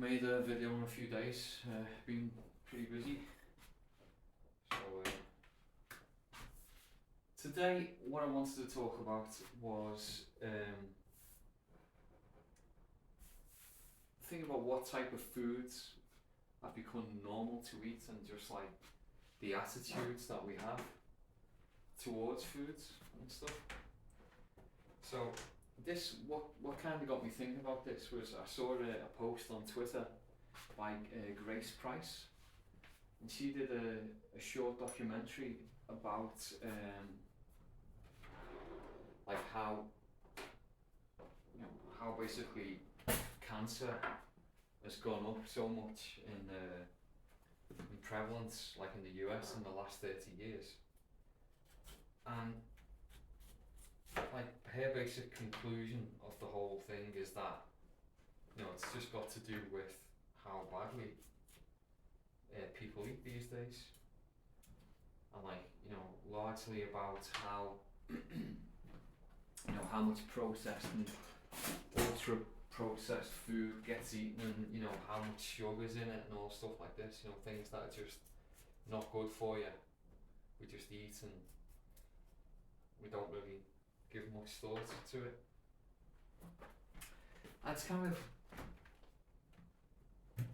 made a video in a few days. Been pretty busy. So today, what I wanted to talk about was thinking about what type of foods have become normal to eat, and just like the attitudes that we have towards foods and stuff. So this, what kind of got me thinking about this was I saw a post on Twitter by Grace Price, and she did a short documentary about like how, you know, how basically cancer has gone up so much in prevalence, like in the US in the last 30 years. And like her basic conclusion of the whole thing is that, you know, it's just got to do with how badly people eat these days, and like, you know, largely about how you know, how much processed and ultra processed food gets eaten, and you know, how much sugar's in it and all stuff like this, you know, things that are just not good for you. We just eat and we don't really give much thought to it. And it's kind of,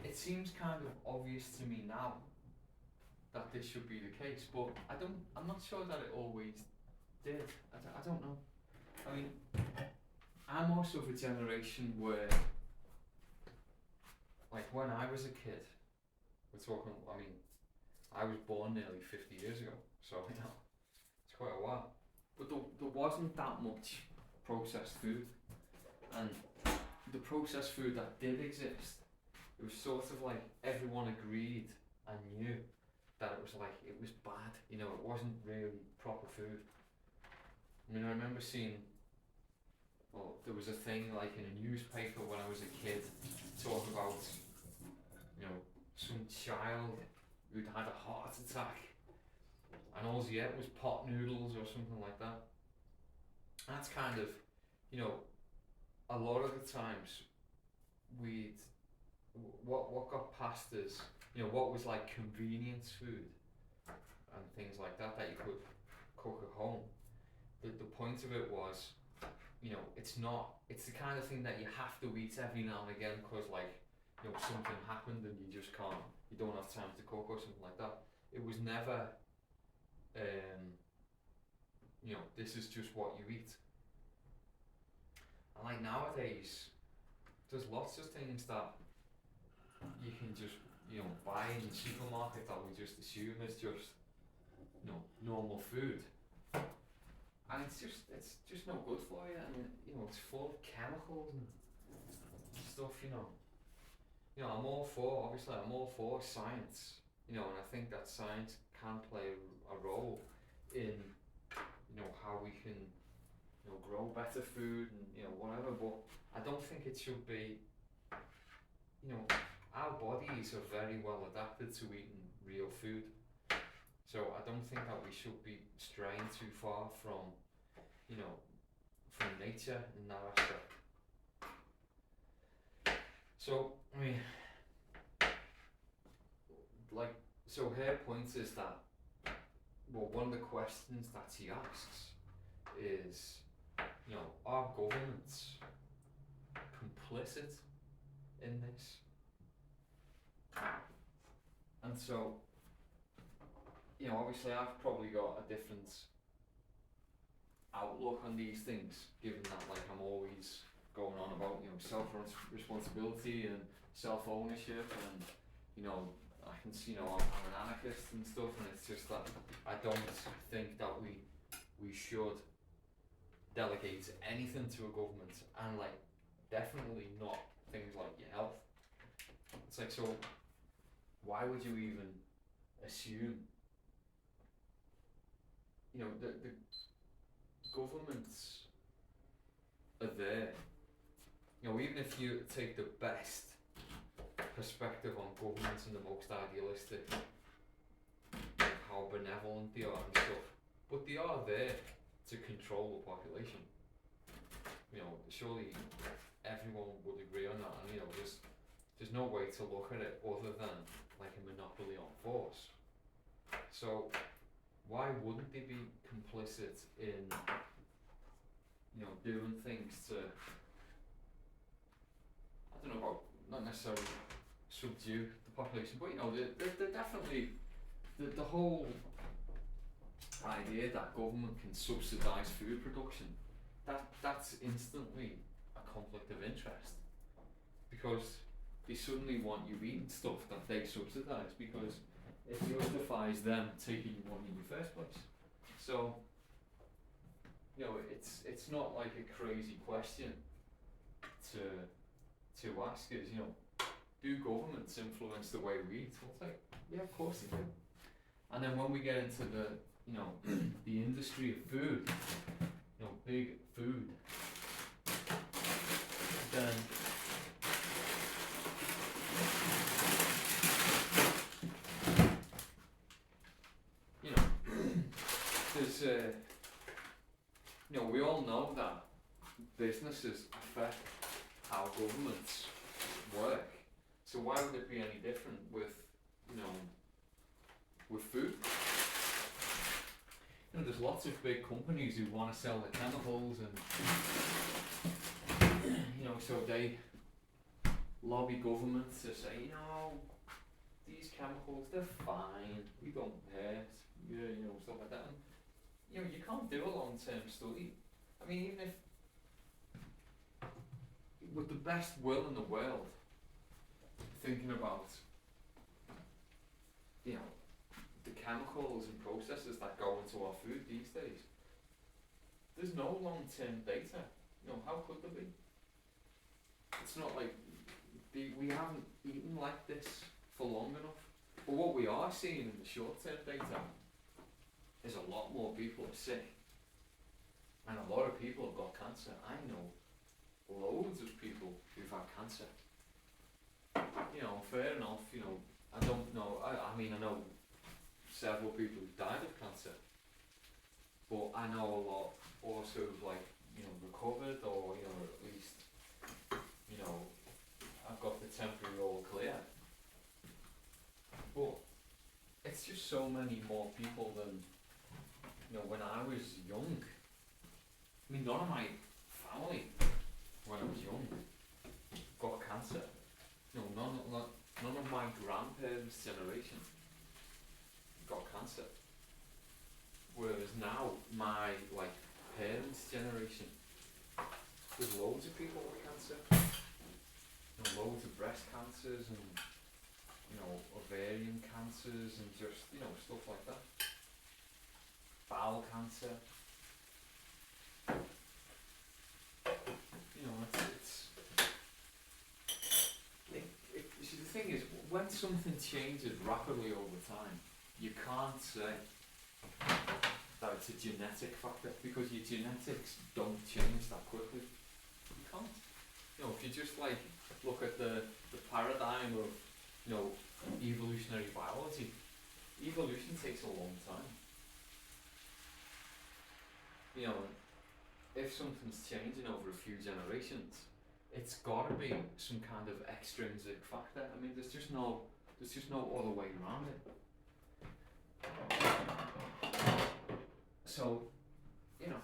it seems kind of obvious to me now that this should be the case, but I'm not sure that it always did. I don't know. I mean, I'm also of a generation where, like, when I was a kid, we're talking, I mean, I was born nearly 50 years ago, so, you know, it's quite a while. But there wasn't that much processed food, and the processed food that did exist, it was sort of like everyone agreed and knew that it was like, it was bad, you know, it wasn't really proper food. I mean, I remember seeing, well, there was a thing like in a newspaper when I was a kid, talk about, you know, some child who'd had a heart attack, and all he ate was pot noodles or something like that. That's kind of, you know, a lot of the times what got past is, you know, what was like convenience food and things like that you could cook at home. The point of it was, you know, it's the kind of thing that you have to eat every now and again because, like, you know, something happened and you don't have time to cook or something like that. It was never, you know, this is just what you eat. And like nowadays, there's lots of things that you can just, you know, buy in the supermarket that we just assume is just, you know, normal food. And it's just no good for you, and you know, it's full of chemicals and stuff, you know. You know, I'm all for science, you know, and I think that science can play a role in, you know, how we can, you know, grow better food and, you know, whatever, but I don't think it should be, you know, our bodies are very well adapted to eating real food. So I don't think that we should be straying too far from, you know, from nature in that aspect. So, I mean, like, so her point is that, well, one of the questions that she asks is, you know, are governments complicit in this? And so, you know, obviously I've probably got a different outlook on these things, given that, like, I'm always going on about, you know, self-responsibility and self-ownership, and, you know, I can see, you know, I'm an anarchist and stuff, and it's just that I don't think that we should delegate anything to a government, and like definitely not things like your health. It's like, so why would you even assume, you know, the governments are there, you know, even if you take the best perspective on governments and the most idealistic, how benevolent they are and stuff, but they are there to control the population. You know, surely everyone would agree on that, and you know, there's no way to look at it other than like a monopoly on force. So why wouldn't they be complicit in, doing things to, I don't know about, not necessarily subdue the population, but they're definitely, the whole idea that government can subsidise food production, that's instantly a conflict of interest, because they suddenly want you eating stuff that they subsidise, because it justifies them taking your money in the first place. So, it's not like a crazy question to ask is, do governments influence the way we eat? Well, it's like, yeah, of course they do. And then when we get into the industry of food, big food, then there's we all know that businesses affect how governments work. So why would it be any different with food? There's lots of big companies who want to sell the chemicals, and so they lobby governments to say, these chemicals, they're fine, we don't hurt, stuff like that. And you can't do a long-term study. I mean, even if with the best will in the world, thinking about the chemicals and processes that go into our food these days, there's no long-term data. How could there be? It's not like we haven't eaten like this for long enough. But what we are seeing in the short-term data is a lot more people are sick, and a lot of people have got cancer. I know loads of people who've had cancer. Fair enough, I don't know, I mean, I know several people who've died of cancer, but I know a lot also who've recovered, or, at least, I've got the temporary all clear. But it's just so many more people than, when I was young. I mean, none of my family, when I was young, got cancer. None of my grandparents' generation got cancer. Whereas now, my parents' generation, there's loads of people with cancer. Loads of breast cancers and ovarian cancers and just stuff like that. Bowel cancer. The thing is, when something changes rapidly over time, you can't say that it's a genetic factor, because your genetics don't change that quickly. You can't. If you just look at the paradigm of evolutionary biology, evolution takes a long time. If something's changing over a few generations, it's got to be some kind of extrinsic factor. I mean, there's just no other way around it. So, it's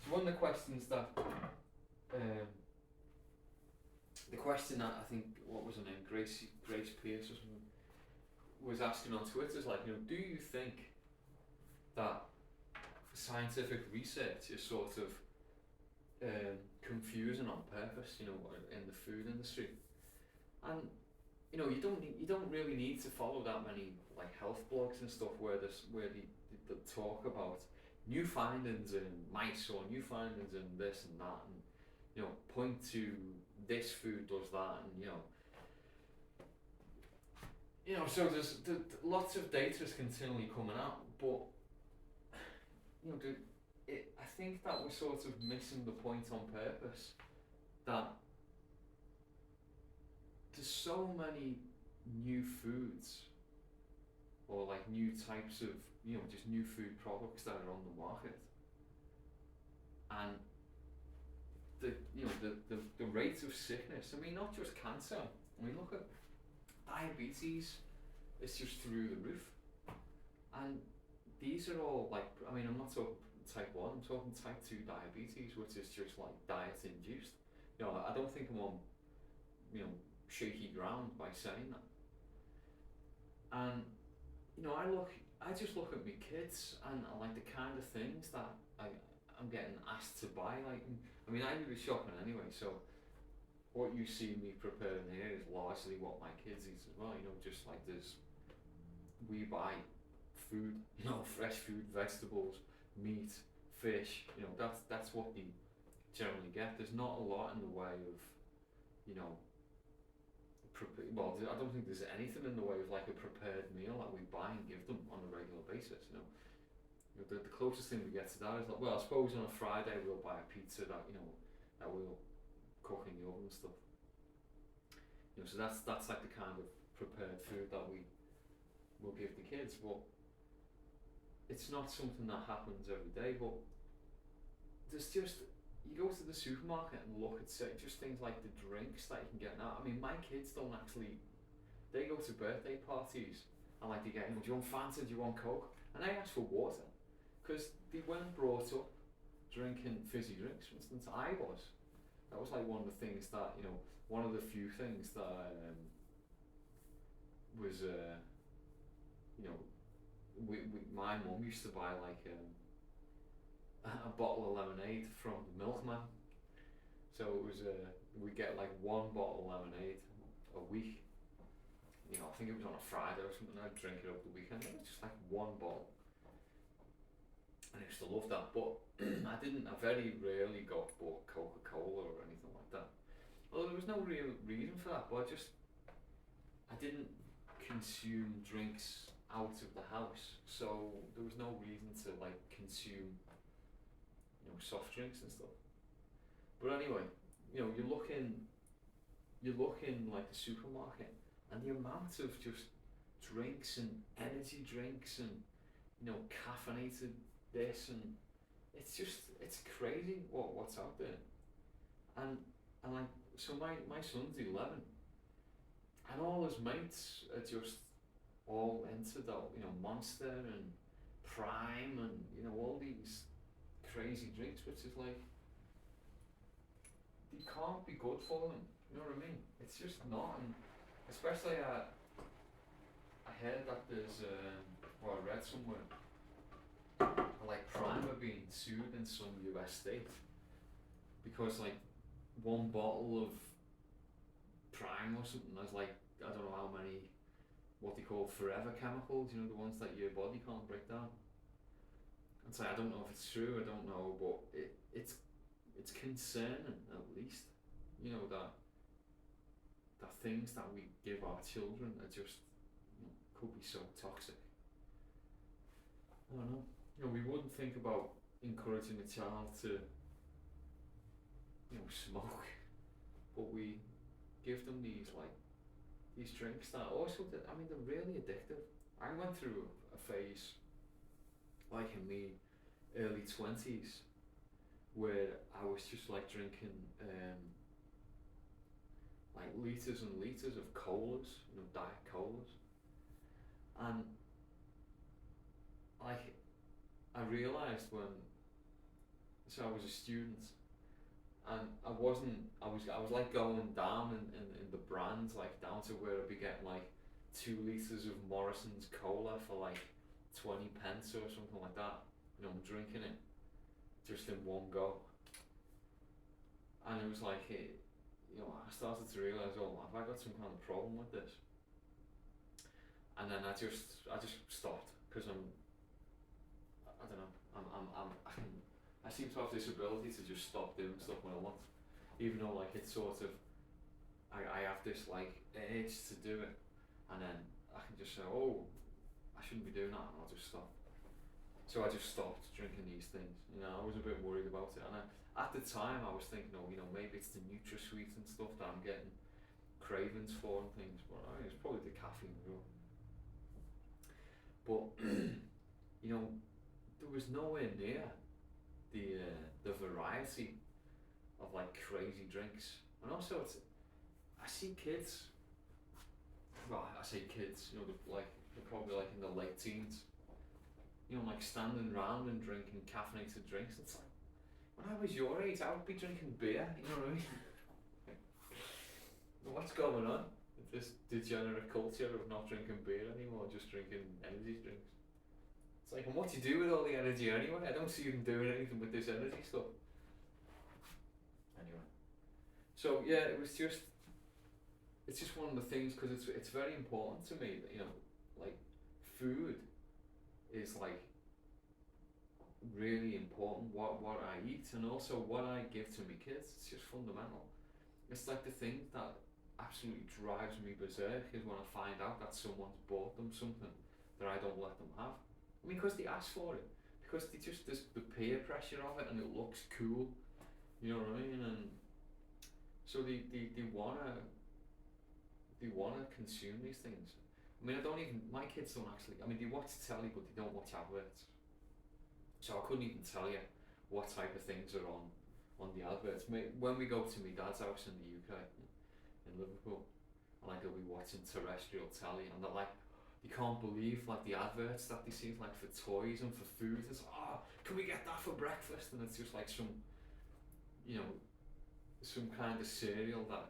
one of the questions that, the question that I think, what was her name, Grace Pierce or something, was asking on Twitter is do you think that scientific research is sort of confusing on purpose, in the food industry? And you don't really need to follow that many health blogs and stuff where they talk about new findings in mice, or new findings in this and that, and point to this food does that, and so there's lots of data is continually coming out, but I think that we're sort of missing the point on purpose, that there's so many new foods, or new types of, just new food products that are on the market, and the rate of sickness. I mean, not just cancer. I mean, look at diabetes. It's just through the roof, and these are all like. I mean, I'm not talking type 1. I'm talking type 2 diabetes, which is just like diet induced. I don't think I'm on shaky ground by saying that. And I just look at my kids and I like the kind of things that I'm getting asked to buy. Like, I mean, I do the shopping anyway, so what you see me preparing here is largely what my kids eat as well. Just like we buy food, fresh food, vegetables, meat, fish. That's what we generally get. There's not a lot in the way of, I don't think there's anything in the way of like a prepared meal that we buy and give them on a regular basis. The closest thing we get to that is like, well, I suppose on a Friday we'll buy a pizza that that we'll cook in the oven and stuff. So that's like the kind of prepared food that we will give the kids, but it's not something that happens every day. But there's just, you go to the supermarket and look at just things like the drinks that you can get now. I mean, my kids don't actually, they go to birthday parties and like they get, do you want Fanta, do you want Coke? And I ask for water, because they weren't brought up drinking fizzy drinks. For instance, I was. That was like one of the things that, one of the few things that was, my mum used to buy like a bottle of lemonade from the milkman. So it was we get like one bottle of lemonade a week. I think it was on a Friday or something. I'd drink it over the weekend. It was just like one bottle, and I used to love that. But I very rarely got bought Coca-Cola or anything like that. Although there was no real reason for that. But I didn't consume drinks out of the house, so there was no reason to like consume soft drinks and stuff. But anyway, you look in like the supermarket, and the amount of just drinks and energy drinks and caffeinated this, and it's crazy what's out there. And like, so my son's 11, and all his mates are just all into the Monster and Prime and all these crazy drinks, which is like, they can't be good for them. You know what I mean? It's just not. And especially I heard that there's or I read somewhere like Prime are being sued in some US state because like one bottle of Prime or something has like, I don't know how many, what they call forever chemicals, the ones that your body can't break down. And so I don't know if it's true, I don't know, but it's concerning, at least, that things that we give our children are just, could be so toxic. I don't know. We wouldn't think about encouraging a child to, smoke, but we give them these drinks that also, they're really addictive. I went through a phase, like in me early 20s, where I was just like drinking like litres and litres of colas, diet colas, and like I realised so I was a student, and I was like going down in the brands, like down to where I'd be getting like 2 litres of Morrison's cola for like 20 pence or something like that. I'm drinking it just in one go, and it was like, I started to realise, have I got some kind of problem with this? And then I just stopped, because I don't know, I seem to have this ability to just stop doing stuff when I want, even though like it's sort of, I have this like urge to do it, and then I can just say, I shouldn't be doing that, and I'll just stop. So I just stopped drinking these things. I was a bit worried about it, and at the time I was thinking, maybe it's the NutraSweet and stuff that I'm getting cravings for and things, but it's probably the caffeine as well. But there was nowhere near the variety of like crazy drinks. And also, I see kids. Well, I say kids. You know, they're probably like in the late teens. You know, like standing around and drinking caffeinated drinks. It's like, when I was your age, I would be drinking beer. You know what I mean? What's going on? This degenerate culture of not drinking beer anymore, just drinking energy drinks. It's like, and what do you do with all the energy anyway? I don't see them doing anything with this energy stuff. Anyway, so yeah, it's just one of the things, because it's very important to me that, you know, like food is like really important. What I eat, and also what I give to my kids, it's just fundamental. It's like the thing that absolutely drives me berserk is when I find out that someone's bought them something that I don't let them have. I mean, because they ask for it, because there's the peer pressure of it, and it looks cool. You know what I mean? And so they wanna consume these things. I mean, my kids don't actually. I mean, they watch telly, but they don't watch adverts. So I couldn't even tell you what type of things are on the adverts. When we go to my dad's house in the UK, in Liverpool, and like they'll be watching terrestrial telly, and they're like, you can't believe like the adverts that they see like for toys and for food. It's like, oh, can we get that for breakfast? And it's just like some, you know, some kind of cereal that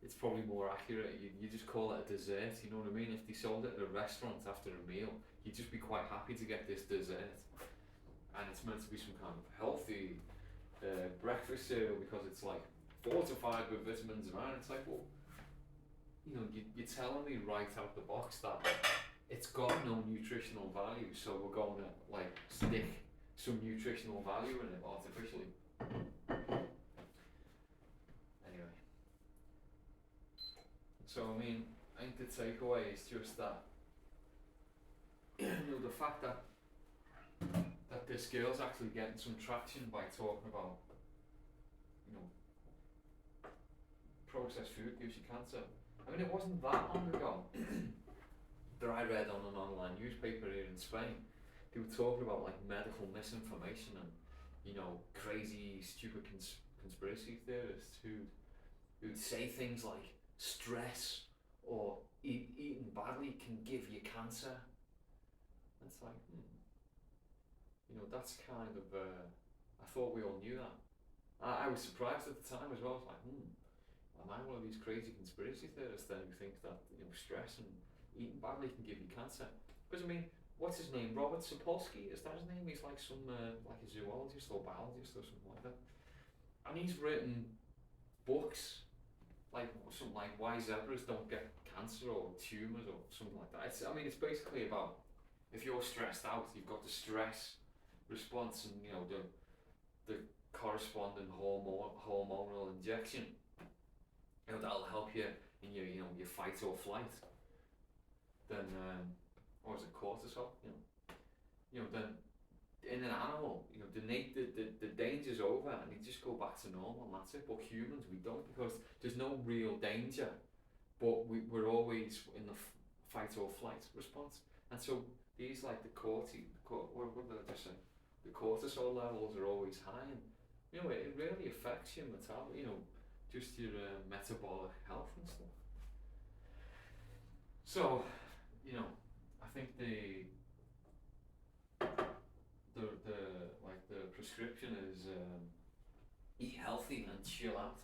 it's probably more accurate. You just call it a dessert. You know what I mean? If they sold it at a restaurant after a meal, you'd just be quite happy to get this dessert, and it's meant to be some kind of healthy breakfast cereal because it's like fortified with vitamins and it's like, well, you know, you're telling me right out the box that it's got no nutritional value, so we're going to like stick some nutritional value in it artificially. Anyway, so I mean, I think the takeaway is just that, you know, the fact that this girl's actually getting some traction by talking about, you know, processed food gives you cancer. I mean, it wasn't that long ago that I read on an online newspaper here in Spain. They were talking about like medical misinformation and, you know, crazy, stupid conspiracy theorists who'd say things like stress or eating badly can give you cancer. And it's like, you know, that's kind of, I thought we all knew that. I was surprised at the time as well. I was like, am I one of these crazy conspiracy theorists then who thinks that, you know, stress and eating badly can give you cancer? Because I mean, what's his name? Robert Sapolsky, is that his name? He's like some like a zoologist or biologist or something like that. And he's written books like something like why zebras don't get cancer or tumours or something like that. I mean, it's basically about if you're stressed out, you've got the stress response and, you know, the corresponding hormonal injection. You know, that'll help you in your, you know, your fight or flight. Then, or is it cortisol? You know, then in an animal, you know, the danger's over and you just go back to normal and that's it. But humans, we don't, because there's no real danger, but we're always in the fight or flight response. And so these like what did I just say? The cortisol levels are always high, and you know it really affects your metabolism. You know, just your metabolic health and stuff. So, you know, I think the prescription is eat healthy and chill out.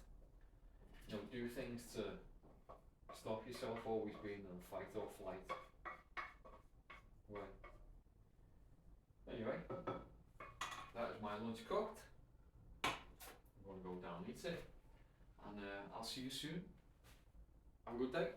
You know, do things to stop yourself always being in fight or flight. Right. Anyway, that is my lunch cooked. I'm going to go down and eat it, and I'll see you soon. Have a good day.